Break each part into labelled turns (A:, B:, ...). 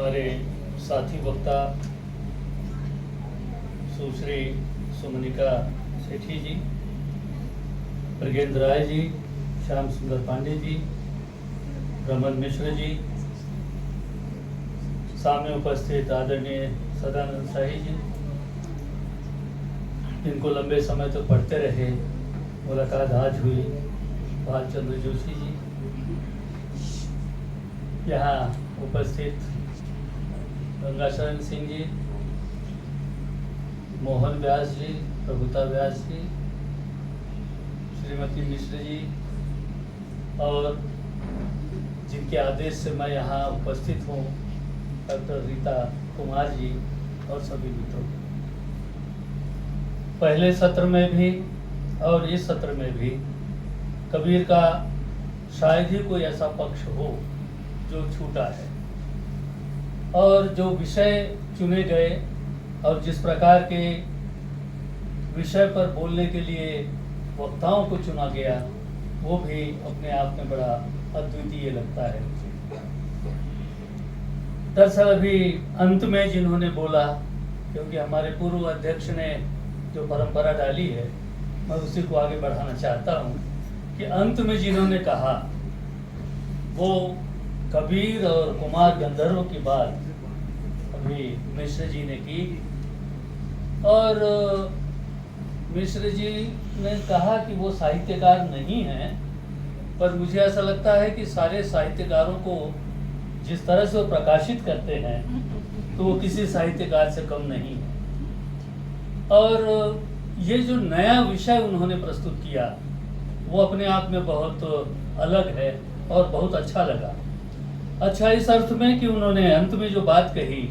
A: हमारे साथी वक्ता सुश्री सुमनिका सेठी जी, ब्रगेंद्र राय जी, श्याम सुंदर पांडे जी, रमन मिश्र जी, सामने उपस्थित आदरणीय सदानंद शाही जी, जिनको लंबे समय तक पढ़ते रहे, मुलाकात आज हुई, भालचंद्र जोशी जी, यहाँ उपस्थित गंगाशरण सिंह जी, मोहन व्यास जी, प्रभुता व्यास जी, श्रीमती मिश्र जी और जिनके आदेश से मैं यहाँ उपस्थित हूँ, डॉक्टर रीता कुमार जी और सभी मित्रों। पहले सत्र में भी और इस सत्र में भी कबीर का शायद ही कोई ऐसा पक्ष हो जो छूटा है, और जो विषय चुने गए और जिस प्रकार के विषय पर बोलने के लिए वक्ताओं को चुना गया, वो भी अपने आप में बड़ा अद्वितीय लगता है। दरअसल अभी अंत में जिन्होंने बोला, क्योंकि हमारे पूर्व अध्यक्ष ने जो परंपरा डाली है, मैं उसी को आगे बढ़ाना चाहता हूँ कि अंत में जिन्होंने कहा वो कबीर और कुमार गंधर्व की बात अभी मिश्र जी ने की, और मिश्र जी ने कहा कि वो साहित्यकार नहीं हैं, पर मुझे ऐसा लगता है कि सारे साहित्यकारों को जिस तरह से वो प्रकाशित करते हैं तो वो किसी साहित्यकार से कम नहीं है। और ये जो नया विषय उन्होंने प्रस्तुत किया वो अपने आप में बहुत अलग है और बहुत अच्छा लगा। अच्छा इस अर्थ में कि उन्होंने अंत में जो बात कही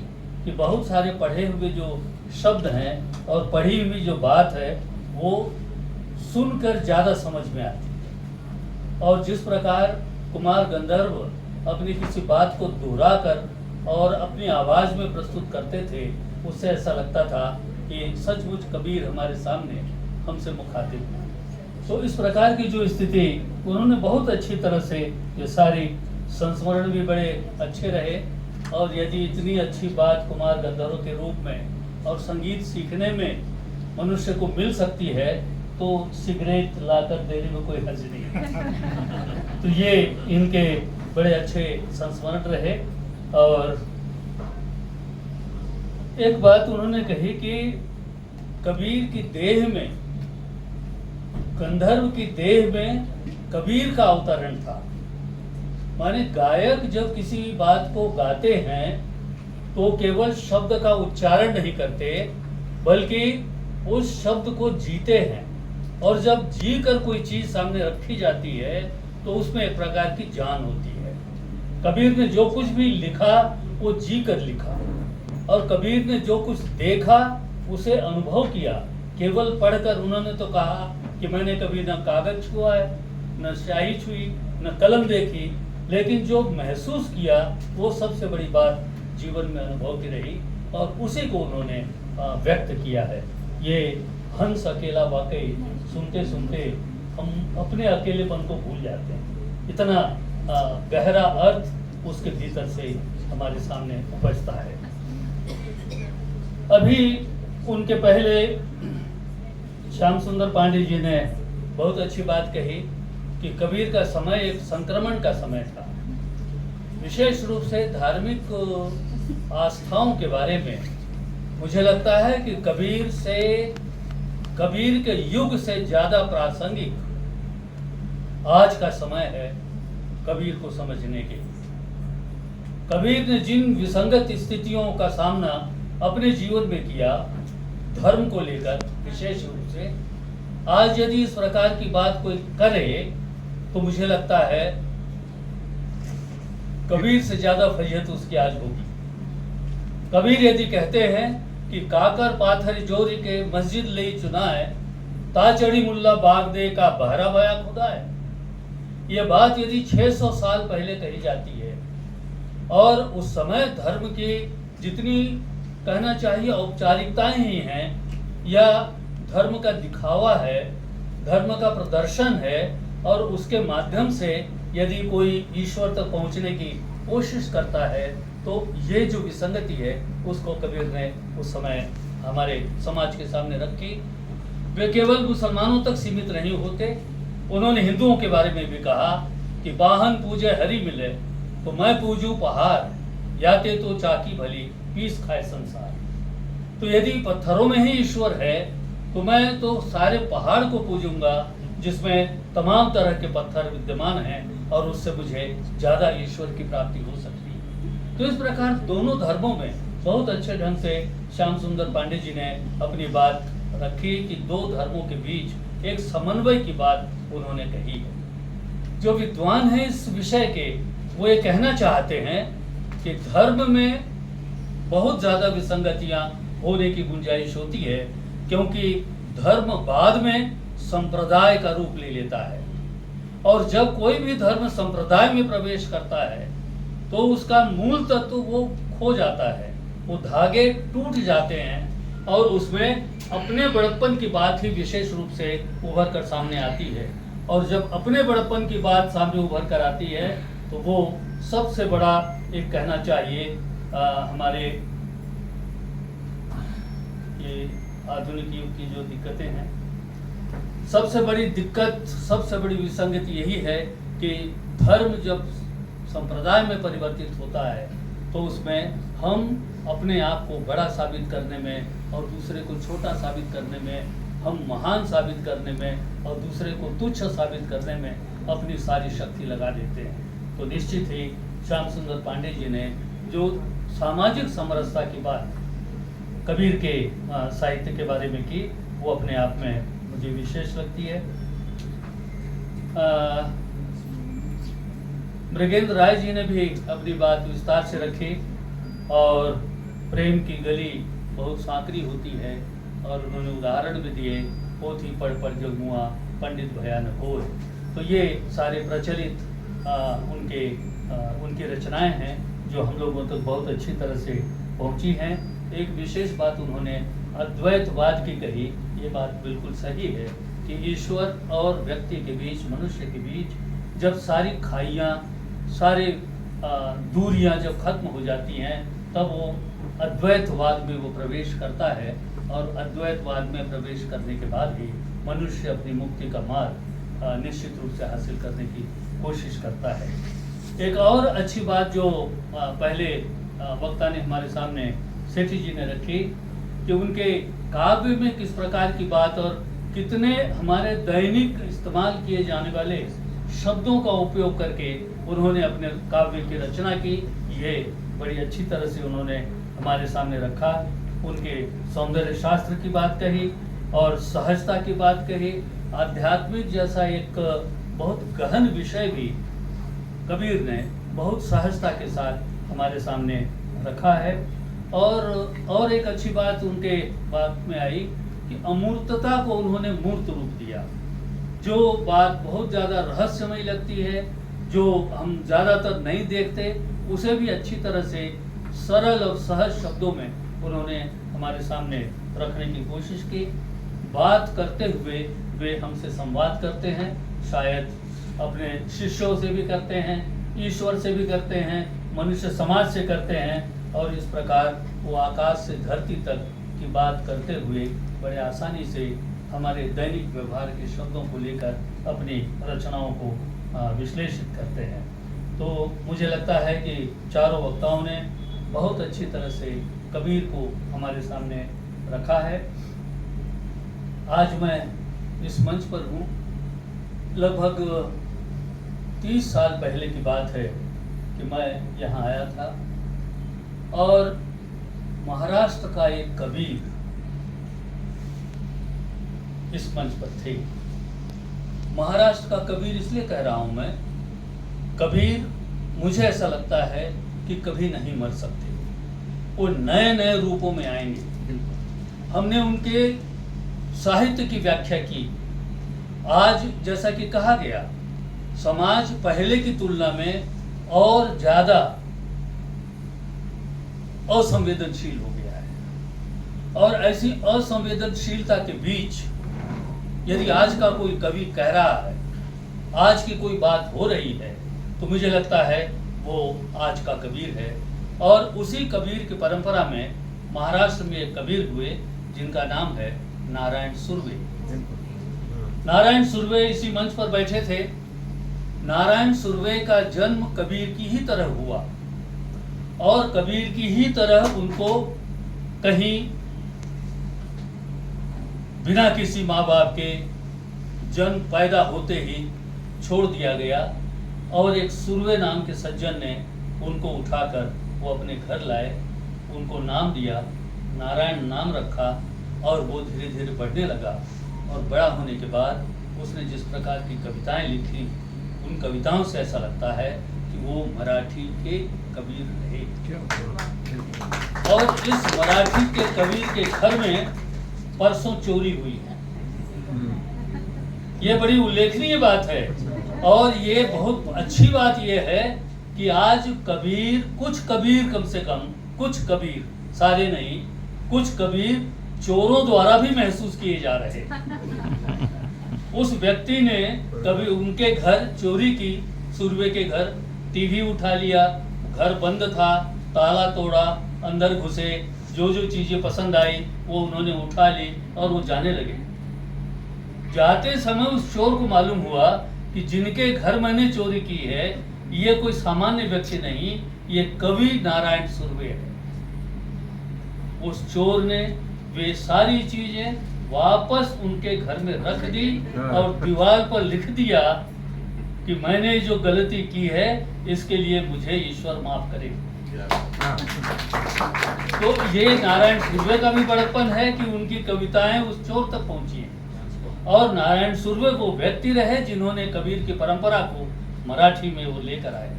A: कि बहुत सारे पढ़े हुए जो शब्द हैं और पढ़ी हुई जो बात है वो सुनकर ज़्यादा समझ में आती है, और जिस प्रकार कुमार गंधर्व अपनी किसी बात को दोहरा कर और अपनी आवाज़ में प्रस्तुत करते थे, उससे ऐसा लगता था कि सचमुच कबीर हमारे सामने हमसे मुखातिब हैं। तो इस प्रकार की जो स्थिति उन्होंने बहुत अच्छी तरह से ये सारी संस्मरण भी बड़े अच्छे रहे, और यदि इतनी अच्छी बात कुमार गंधर्व के रूप में और संगीत सीखने में मनुष्य को मिल सकती है तो सिगरेट लाकर देने में कोई हर्ज नहीं। तो ये इनके बड़े अच्छे संस्मरण रहे। और एक बात उन्होंने कही कि कबीर की देह में, गंधर्व की देह में कबीर का अवतरण था। माने गायक जब किसी बात को गाते हैं तो केवल शब्द का उच्चारण नहीं करते, बल्कि उस शब्द को जीते हैं, और जब जी कर कोई चीज सामने रखी जाती है तो उसमें एक प्रकार की जान होती है। कबीर ने जो कुछ भी लिखा वो जी कर लिखा, और कबीर ने जो कुछ देखा उसे अनुभव किया। केवल पढ़कर उन्होंने तो कहा कि मैंने कभी न कागज छुआ है, न स्याही छुई, न कलम देखी, लेकिन जो महसूस किया वो सबसे बड़ी बात जीवन में अनुभव की रही, और उसी को उन्होंने व्यक्त किया है। ये हंस अकेला वाकई सुनते सुनते हम अपने अकेलेपन को भूल जाते हैं, इतना गहरा अर्थ उसके भीतर से हमारे सामने उपजता है। अभी उनके पहले श्याम सुंदर पांडे जी ने बहुत अच्छी बात कही कि कबीर का समय एक संक्रमण का समय था, विशेष रूप से धार्मिक आस्थाओं के बारे में। मुझे लगता है कि कबीर के युग से ज़्यादा प्रासंगिक आज का समय है कबीर को समझने के। कबीर ने जिन विसंगत स्थितियों का सामना अपने जीवन में किया, धर्म को लेकर विशेष रूप से, आज यदि इस प्रकार की बात कोई करे तो मुझे लगता है कबीर से ज्यादा फजीहत उसकी आज होगी। कबीर यदि कहते हैं कि काकर पाथर जोरी के मस्जिद ले चुनाए, ताचड़ी मुल्ला बाग दे का बहरा बया खुदा है, यह बात यदि 600 साल पहले कही जाती है, और उस समय धर्म की जितनी कहना चाहिए औपचारिकताएं ही हैं, या धर्म का दिखावा है, धर्म का प्रदर्शन है, और उसके माध्यम से यदि कोई ईश्वर तक पहुंचने की कोशिश करता है तो ये जो विसंगति है उसको कबीर ने उस समय हमारे समाज के सामने रखी। वे केवल मुसलमानों तक सीमित नहीं होते, उन्होंने हिंदुओं के बारे में भी कहा कि वाहन पूजे हरि मिले तो मैं पूजूं पहाड़, याते तो चाकी भली पीस खाए संसार। तो यदि पत्थरों में ही ईश्वर है तो मैं तो सारे पहाड़ को पूजूंगा जिसमें तमाम तरह के पत्थर विद्यमान हैं और उससे मुझे ज़्यादा ईश्वर की प्राप्ति हो सकती है। तो इस प्रकार दोनों धर्मों में बहुत अच्छे ढंग से श्याम सुंदर पांडे जी ने अपनी बात रखी कि दो धर्मों के बीच एक समन्वय की बात उन्होंने कही है। जो विद्वान हैं इस विषय के वो ये कहना चाहते हैं कि धर्म में बहुत ज़्यादा विसंगतियां होने की गुंजाइश होती है, क्योंकि धर्म बाद में संप्रदाय का रूप ले लेता है और जब कोई भी धर्म संप्रदाय में प्रवेश करता है तो उसका मूल तत्व वो खो जाता है, वो धागे टूट जाते हैं और उसमें अपने बड़प्पन की बात ही विशेष रूप से उभर कर सामने आती है। और जब अपने बड़प्पन की बात सामने उभर कर आती है तो वो सबसे बड़ा एक कहना चाहिए हमारे ये आधुनिक युग की जो दिक्कतें हैं, सबसे बड़ी दिक्कत, सबसे बड़ी विसंगति यही है कि धर्म जब संप्रदाय में परिवर्तित होता है तो उसमें हम अपने आप को बड़ा साबित करने में और दूसरे को छोटा साबित करने में, हम महान साबित करने में और दूसरे को तुच्छ साबित करने में अपनी सारी शक्ति लगा देते हैं। तो निश्चित ही श्याम सुंदर पांडे जी ने जो सामाजिक समरसता की बात कबीर के साहित्य के बारे में की वो अपने आप में मुझे विशेष लगती है। मृगेंद्र राय जी ने भी अपनी बात विस्तार से रखी और प्रेम की गली बहुत सांकरी होती है और उन्होंने उदाहरण भी दिए, पोथी पढ़ पढ़ जग मुआ पंडित भयान होए। तो ये सारे प्रचलित उनकी रचनाएं हैं जो हम लोगों तक बहुत अच्छी तरह से पहुंची हैं। एक विशेष बात उन्होंने अद्वैतवाद की कही, ये बात बिल्कुल सही है कि ईश्वर और व्यक्ति के बीच, मनुष्य के बीच जब सारी खाइयाँ, सारी दूरियां जब खत्म हो जाती हैं तब वो अद्वैतवाद में वो प्रवेश करता है और अद्वैतवाद में प्रवेश करने के बाद ही मनुष्य अपनी मुक्ति का मार्ग निश्चित रूप से हासिल करने की कोशिश करता है। एक और अच्छी बात जो पहले वक्ता ने हमारे सामने सेठी जी ने रखी कि उनके काव्य में किस प्रकार की बात और कितने हमारे दैनिक इस्तेमाल किए जाने वाले शब्दों का उपयोग करके उन्होंने अपने काव्य की रचना की, ये बड़ी अच्छी तरह से उन्होंने हमारे सामने रखा। उनके सौंदर्य शास्त्र की बात कही और सहजता की बात कही, आध्यात्मिक जैसा एक बहुत गहन विषय भी कबीर ने बहुत सहजता के साथ हमारे सामने रखा है। और एक अच्छी बात उनके बात में आई कि अमूर्तता को उन्होंने मूर्त रूप दिया। जो बात बहुत ज़्यादा रहस्यमयी लगती है, जो हम ज़्यादातर नहीं देखते, उसे भी अच्छी तरह से सरल और सहज शब्दों में उन्होंने हमारे सामने रखने की कोशिश की। बात करते हुए वे हमसे संवाद करते हैं, शायद अपने शिष्यों से भी करते हैं, ईश्वर से भी करते हैं, मनुष्य समाज से करते हैं और इस प्रकार वो आकाश से धरती तक की बात करते हुए बड़े आसानी से हमारे दैनिक व्यवहार के शब्दों को लेकर अपनी रचनाओं को विश्लेषित करते हैं। तो मुझे लगता है कि चारों वक्ताओं ने बहुत अच्छी तरह से कबीर को हमारे सामने रखा है। आज मैं इस मंच पर हूँ, लगभग 30 साल पहले की बात है कि मैं यहाँ आया था और महाराष्ट्र का एक कबीर इस मंच पर थे। महाराष्ट्र का कबीर इसलिए कह रहा हूं मैं, कबीर मुझे ऐसा लगता है कि कभी नहीं मर सकते, वो नए नए रूपों में आएंगे। हमने उनके साहित्य की व्याख्या की। आज जैसा कि कहा गया, समाज पहले की तुलना में और ज्यादा असंवेदनशील हो गया है और ऐसी असंवेदनशीलता के बीच यदि आज का कोई कवि कह रहा है, आज की कोई बात हो रही है, तो मुझे लगता है वो आज का कबीर है। और उसी कबीर की परंपरा में महाराष्ट्र में एक कबीर हुए जिनका नाम है नारायण सुर्वे। नारायण सुर्वे इसी मंच पर बैठे थे। नारायण सुर्वे का जन्म कबीर की ही तरह हुआ और कबीर की ही तरह उनको कहीं बिना किसी माँ बाप के जन्म पैदा होते ही छोड़ दिया गया और एक सुर्वे नाम के सज्जन ने उनको उठाकर वो अपने घर लाए, उनको नाम दिया, नारायण नाम रखा और वो धीरे धीरे बढ़ने लगा। और बड़ा होने के बाद उसने जिस प्रकार की कविताएं लिखी, उन कविताओं से ऐसा लगता है कि वो मराठी के कबीर रहे। और इस मराठी के कबीर के घर में परसों चोरी हुई है। ये बड़ी उल्लेखनीय बात है और ये बहुत अच्छी बात ये है कि आज कबीर, कुछ कबीर, कम से कम कुछ कबीर, सारे नहीं, कुछ कबीर चोरों द्वारा भी महसूस किए जा रहे। उस व्यक्ति ने कभी उनके घर चोरी की, सुर्वे के घर, टीवी उठा लिया, घर बंद था, ताला तोड़ा, अंदर घुसे, जो जो चीजें पसंद आई वो उन्होंने उठा ली और वो जाने लगे। जाते समय उस चोर को मालूम हुआ कि जिनके घर मैंने चोरी की है ये कोई सामान्य व्यक्ति नहीं, ये कवि नारायण सुर्वे है। उस चोर ने वे सारी चीजें वापस उनके घर में रख दी और दीवार पर लिख दिया कि मैंने जो गलती की है इसके लिए मुझे ईश्वर माफ करे। तो ये नारायण सुर्वे का भी बड़प्पन है कि उनकी कविताएं उस चोर तक पहुंची हैं। और नारायण सुर्वे वो व्यक्ति रहे जिन्होंने कबीर की परंपरा को मराठी में वो लेकर आए।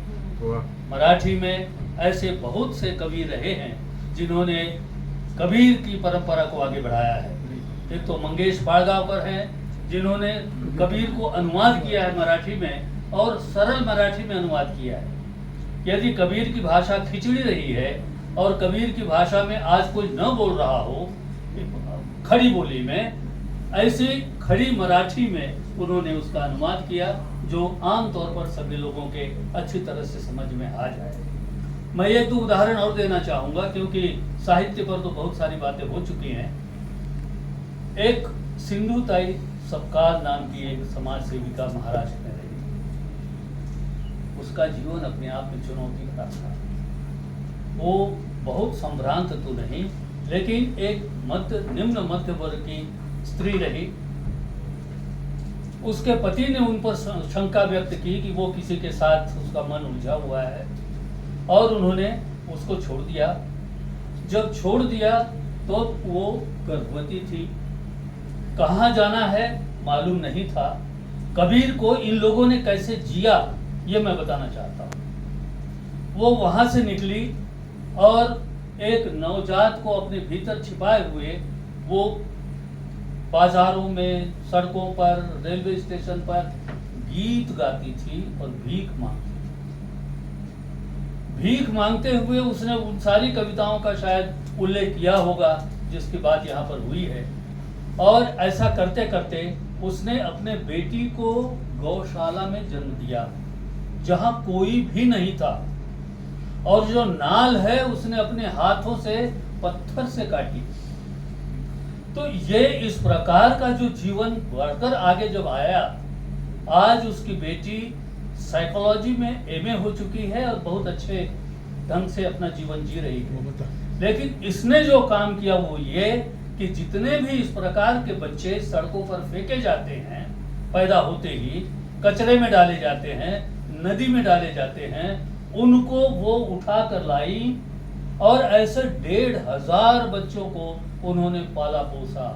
A: मराठी में ऐसे बहुत से कबीर रहे हैं जिन्होंने कबीर की परंपरा को आगे बढ़ाया है। एक तो मंगेश पाड़गांवकर हैं जिन्होंने कबीर को अनुवाद किया है मराठी में और सरल मराठी में अनुवाद किया है। यदि कबीर की भाषा खिचड़ी रही है और कबीर की भाषा में आज कोई न बोल रहा हो खड़ी बोली में, ऐसी खड़ी मराठी में उन्होंने उसका अनुवाद किया जो आम तौर पर सभी लोगों के अच्छी तरह से समझ में आ जाए। मैं एक दो उदाहरण और देना चाहूंगा क्योंकि साहित्य पर तो बहुत सारी बातें हो चुकी हैं। एक सिंधुताई सपकाळ नाम की एक समाज सेविका महाराष्ट्र में रही। उसका जीवन अपने आप में चुनौती भरा था। वो बहुत संभ्रांत तो नहीं, लेकिन एक निम्न मध्य वर्ग की स्त्री रही। उसके पति ने उन पर शंका व्यक्त की कि वो किसी के साथ उसका मन उलझा हुआ है और उन्होंने उसको छोड़ दिया। जब छोड़ दिया तो वो गर्भवती थी। कहाँ जाना है मालूम नहीं था। कबीर को इन लोगों ने कैसे जिया ये मैं बताना चाहता हूँ। वो वहां से निकली और एक नवजात को अपने भीतर छिपाए हुए वो बाजारों में, सड़कों पर, रेलवे स्टेशन पर गीत गाती थी और भीख मांगती थी। भीख मांगते हुए उसने उन सारी कविताओं का शायद उल्लेख किया होगा जिसकी बात यहाँ पर हुई है। और ऐसा करते करते उसने अपने बेटी को गौशाला में जन्म दिया जहाँ कोई भी नहीं था। और जो नाल है उसने अपने हाथों से पत्थर से काटी। तो ये इस प्रकार का जो जीवन बढ़कर आगे जब आया, आज उसकी बेटी साइकोलॉजी में एमए हो चुकी है और बहुत अच्छे ढंग से अपना जीवन जी रही है। लेकिन इसने जो काम किया वो ये कि जितने भी इस प्रकार के बच्चे सड़कों पर फेंके जाते हैं, पैदा होते ही कचरे में डाले जाते हैं, नदी में डाले जाते हैं, उनको वो उठा कर लाई और ऐसे 1,500 बच्चों को उन्होंने पाला पोसा,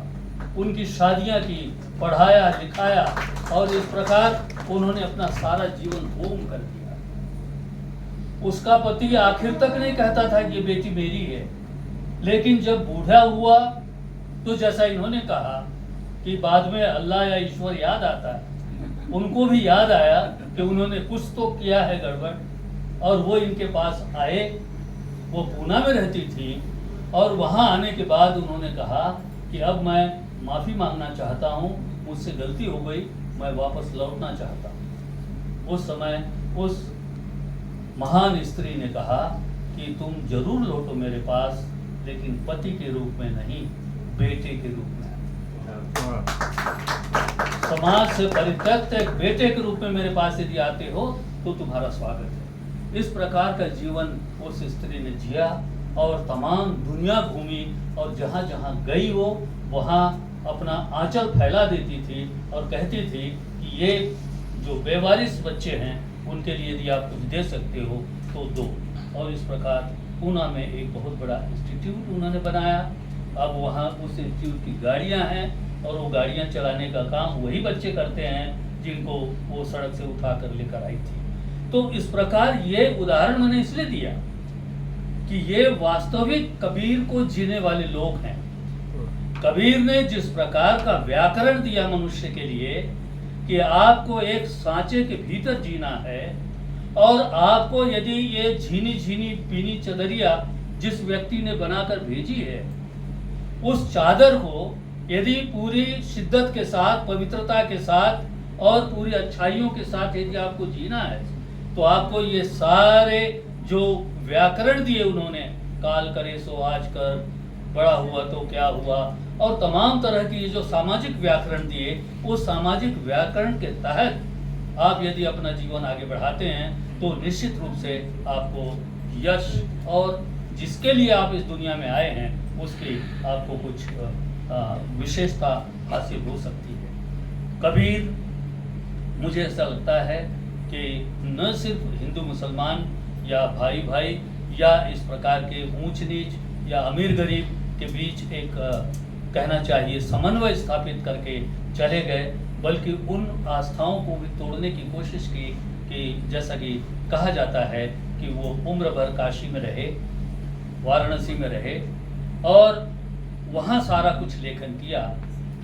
A: उनकी शादियां की, पढ़ाया लिखाया और इस प्रकार उन्होंने अपना सारा जीवन होम कर दिया। उसका पति आखिर तक नहीं कहता था कि ये बेटी मेरी है, लेकिन जब बूढ़ा हुआ तो जैसा इन्होंने कहा कि बाद में अल्लाह या ईश्वर याद आता है, उनको भी याद आया कि उन्होंने कुछ तो किया है गड़बड़ और वो इनके पास आए। वो पूना में रहती थी और वहाँ आने के बाद उन्होंने कहा कि अब मैं माफ़ी मांगना चाहता हूँ, मुझसे गलती हो गई, मैं वापस लौटना चाहता हूँ। उस समय उस महान स्त्री ने कहा कि तुम जरूर लौटो मेरे पास, लेकिन पति के रूप में नहीं, बेटे के रूप में। समाज से परित्यक्त एक बेटे के रूप में मेरे पास यदि आते हो तो तुम्हारा स्वागत है। इस प्रकार का जीवन उस स्त्री ने जिया और तमाम दुनिया घूमी, और जहाँ जहाँ गई वो वहाँ अपना आंचल फैला देती थी और कहती थी कि ये जो बेवारिस बच्चे हैं उनके लिए यदि आप कुछ दे सकते हो तो दो। और इस प्रकार पूना में एक बहुत बड़ा इंस्टीट्यूट उन्होंने बनाया। अब वहाँ उस इंस्टीट्यूट की गाड़ियाँ हैं और वो गाड़ियाँ चलाने का काम वही बच्चे करते हैं जिनको वो सड़क से उठा कर लेकर आई थी। तो इस प्रकार ये उदाहरण मैंने इसलिए दिया कि ये वास्तविक कबीर को जीने वाले लोग हैं। कबीर ने जिस प्रकार का व्याकरण दिया मनुष्य के लिए कि आपको एक सांचे के भीतर जीना है, और आपको यदि ये झीनी झीनी पीनी चदरिया जिस व्यक्ति ने बनाकर भेजी है, उस चादर को यदि पूरी शिद्दत के साथ, पवित्रता के साथ और पूरी अच्छाइयों के साथ यदि आपको जीना है, तो आपको ये सारे जो व्याकरण दिए उन्होंने, काल करे सो आज कर, बड़ा हुआ तो क्या हुआ, और तमाम तरह की ये जो सामाजिक व्याकरण दिए, उस सामाजिक व्याकरण के तहत आप यदि अपना जीवन आगे बढ़ाते हैं तो निश्चित रूप से आपको यश और जिसके लिए आप इस दुनिया में आए हैं उसकी आपको कुछ विशेषता हासिल हो सकती है। कबीर, मुझे ऐसा लगता है कि न सिर्फ हिंदू मुसलमान या भाई भाई या इस प्रकार के ऊंच नीच या अमीर गरीब के बीच एक कहना चाहिए समन्वय स्थापित करके चले गए, बल्कि उन आस्थाओं को भी तोड़ने की कोशिश की कि जैसा कि कहा जाता है कि वो उम्र भर काशी में रहे, वाराणसी में रहे और वहाँ सारा कुछ लेखन किया,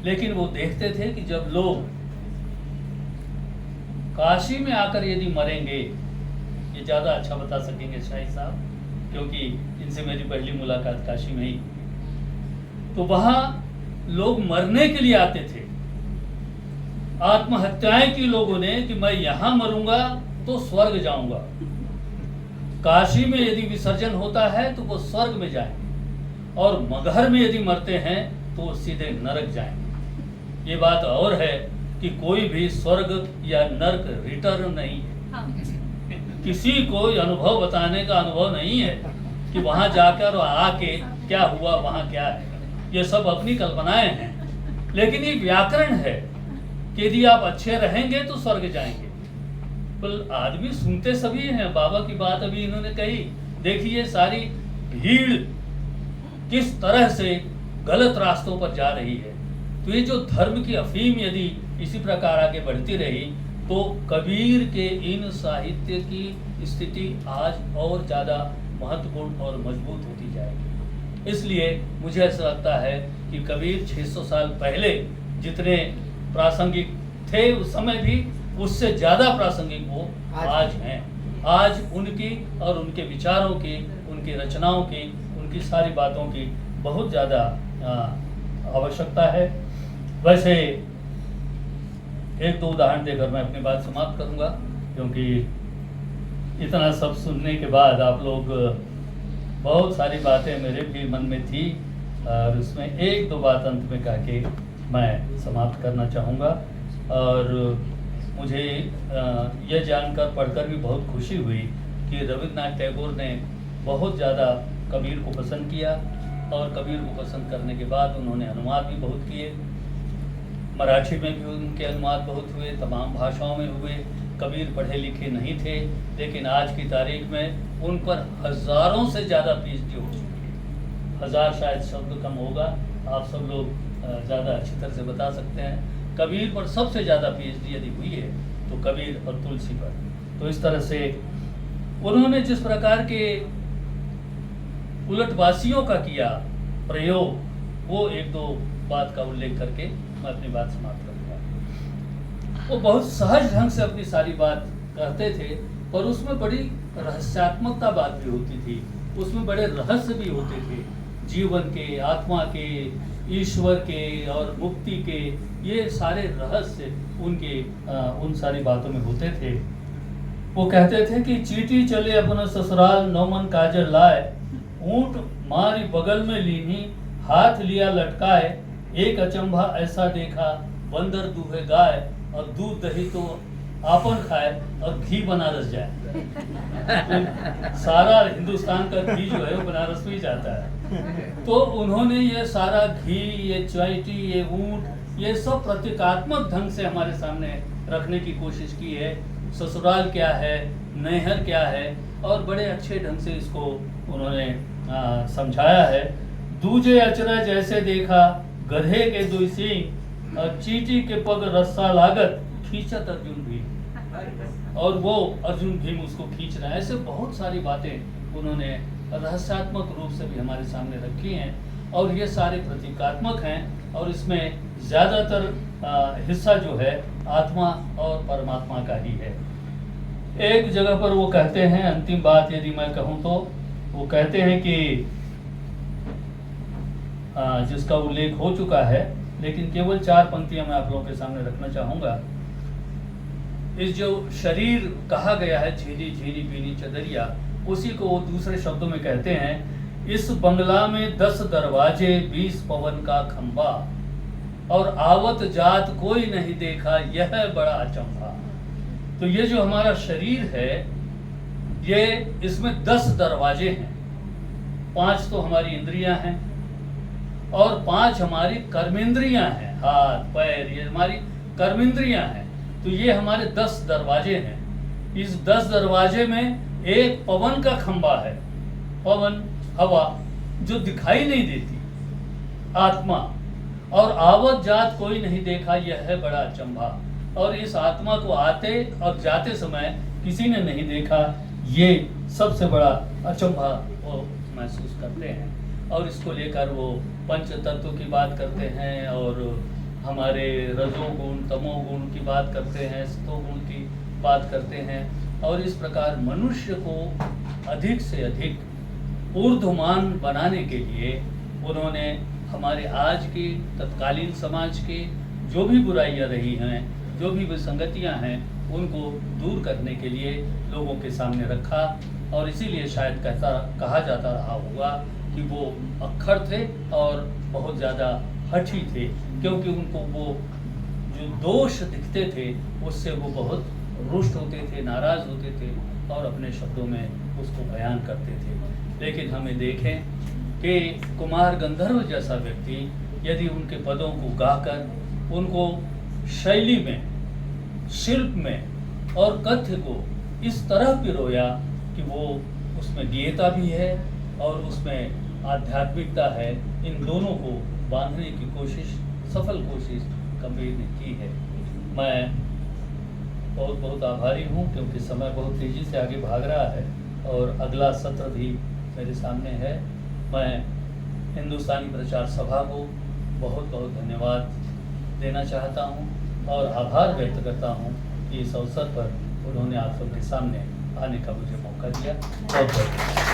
A: लेकिन वो देखते थे कि जब लोग काशी में आकर यदि मरेंगे, ये ज़्यादा अच्छा बता सकेंगे शाही साहब, क्योंकि इनसे मेरी पहली मुलाकात काशी में ही, तो वहाँ लोग मरने के लिए आते थे। आत्महत्याएं की लोगों ने कि मैं यहाँ मरूंगा तो स्वर्ग जाऊंगा, काशी में यदि विसर्जन होता है तो वो स्वर्ग में जाएंगे, और मगहर में यदि मरते हैं तो वो सीधे नरक जाएंगे। ये बात और है कि कोई भी स्वर्ग या नरक रिटर्न नहीं है। किसी को अनुभव बताने का अनुभव नहीं है कि वहां जाकर आके क्या हुआ, वहां क्या है, ये सब अपनी कल्पनाएं हैं। लेकिन ये व्याकरण है कि यदि आप अच्छे रहेंगे तो स्वर्ग जाएंगे। तो आदमी सुनते सभी हैं, बाबा की बात अभी इन्होंने कही, देखिए सारी भीड़ किस तरह से गलत रास्तों पर जा रही है। तो ये जो धर्म की अफीम यदि इसी प्रकार आगे बढ़ती रही तो कबीर के इन साहित्य की स्थिति आज और ज़्यादा महत्वपूर्ण और मजबूत होती जाएगी। इसलिए मुझे ऐसा लगता है कि कबीर 600 साल पहले जितने प्रासंगिक थे उस समय भी, उससे ज़्यादा प्रासंगिक वो आज हैं। आज उनकी और उनके विचारों की, उनकी रचनाओं की, उनकी सारी बातों की बहुत ज़्यादा आवश्यकता है। वैसे एक दो उदाहरण देकर मैं अपनी बात समाप्त करूंगा, क्योंकि इतना सब सुनने के बाद आप लोग, बहुत सारी बातें मेरे भी मन में थी और उसमें एक दो बात अंत में कह के मैं समाप्त करना चाहूँगा। और मुझे यह जानकर पढ़कर भी बहुत खुशी हुई कि रविन्द्रनाथ टैगोर ने बहुत ज़्यादा कबीर को पसंद किया, और कबीर को पसंद करने के बाद उन्होंने अनुवाद भी बहुत किए। मराठी में भी उनके अनुवाद बहुत हुए, तमाम भाषाओं में हुए। कबीर पढ़े लिखे नहीं थे, लेकिन आज की तारीख में उन पर हज़ारों से ज़्यादा PhD हो चुकी है। हज़ार शायद शब्द कम होगा, आप सब लोग ज़्यादा अच्छी तरह से बता सकते हैं। कबीर पर सबसे ज़्यादा PhD यदि हुई है तो कबीर और तुलसी पर। तो इस तरह से उन्होंने जिस प्रकार के उलटवासियों का किया प्रयोग, वो एक दो बात का उल्लेख करके मैं अपनी बात समाप्त करूँगा। वो बहुत सहज ढंग से अपनी सारी बात कहते थे, पर उसमें बड़ी रहस्यात्मकता बात भी होती थी, उसमें बड़े रहस्य भी होते थे, जीवन के, आत्मा के, ईश्वर के और मुक्ति के, ये सारे रहस्य उनके उन सारी बातों में होते थे। वो कहते थे कि चींटी चले अपना ससुराल, नौमन काजर लाए, ऊंट मारी बगल में लीनी, हाथ लिया लटकाए, एक अचंभा ऐसा देखा, बंदर दूहे गाय, और दूध दही तो आपन खाए और घी बनारस जाए। तो सारा हिंदुस्तान का घी जो है वो बनारस में ही जाता है। तो उन्होंने ये सारा घी, ये चींटी, ये ऊंट, ये सब प्रतीकात्मक ढंग से हमारे सामने रखने की कोशिश की है। ससुराल क्या है, नैहर क्या है, और बड़े अच्छे ढंग से इसको उन्होंने समझाया है। दूजे अचरज जैसे देखा, गधे के दुई सींग, और चींटी के पग रस्सा लागत, खींचत अर्जुन भीम, और वो अर्जुन भीम उसको खींच रहा है। ऐसे बहुत सारी बातें उन्होंने रहस्यात्मक रूप से भी हमारे सामने रखी हैं, और ये सारे प्रतीकात्मक हैं, और इसमें ज़्यादातर हिस्सा जो है आत्मा और परमात्मा का ही है। एक जगह पर वो कहते हैं, अंतिम बात यदि मैं कहूँ तो वो कहते हैं कि जिसका उल्लेख हो चुका है, लेकिन केवल 4 पंक्तियां मैं आप लोगों के सामने रखना चाहूँगा। इस जो शरीर कहा गया है, झीली झीली पीनी चदरिया, उसी को वो दूसरे शब्दों में कहते हैं, इस बंगला में 10 दरवाजे, 20 पवन का खंबा, और आवत जात कोई नहीं देखा, यह बड़ा अचंभा। तो ये जो हमारा शरीर है, ये इसमें 10 दरवाजे हैं। 5 तो हमारी इंद्रियां हैं, और 5 हमारी कर्मेंद्रियां हैं, हाथ पैर, ये हमारी कर्मेंद्रियां हैं। तो ये हमारे 10 दरवाजे हैं। इस 10 दरवाजे में एक पवन का खंबा है, पवन हवा जो दिखाई नहीं देती, आत्मा, और आवत जात कोई नहीं देखा, यह है बड़ा अचंभा। और इस आत्मा को आते और जाते समय किसी ने नहीं देखा, ये सबसे बड़ा अचंभा वो महसूस करते हैं। और इसको लेकर वो पंच तत्व की बात करते हैं, और हमारे रजोगुण तमोगुण की बात करते हैं, सतोगुण की बात करते हैं, और इस प्रकार मनुष्य को अधिक से अधिक ऊर्ध्वमान बनाने के लिए उन्होंने हमारे आज के तत्कालीन समाज के जो भी बुराइयां रही हैं, जो भी विसंगतियां हैं, उनको दूर करने के लिए लोगों के सामने रखा। और इसीलिए शायद कहा जाता रहा होगा कि वो अक्खर थे और बहुत ज़्यादा हठी थे, क्योंकि उनको वो जो दोष दिखते थे उससे वो बहुत रुष्ट होते थे, नाराज़ होते थे, और अपने शब्दों में उसको बयान करते थे। लेकिन हमें देखें कि कुमार गंधर्व जैसा व्यक्ति यदि उनके पदों को गाकर, उनको शैली में, शिल्प में और कथ्य को इस तरह पिरोया कि वो उसमें गीयता भी है और उसमें आध्यात्मिकता है, इन दोनों को बांधने की कोशिश, सफल कोशिश कबीर ने की है। मैं बहुत बहुत आभारी हूँ, क्योंकि समय बहुत तेज़ी से आगे भाग रहा है और अगला सत्र भी मेरे सामने है। मैं हिंदुस्तानी प्रचार सभा को बहुत बहुत धन्यवाद देना चाहता हूँ और आभार व्यक्त करता हूँ कि इस अवसर पर उन्होंने आप सबके सामने आने का मुझे मौका दिया। बहुत बहुत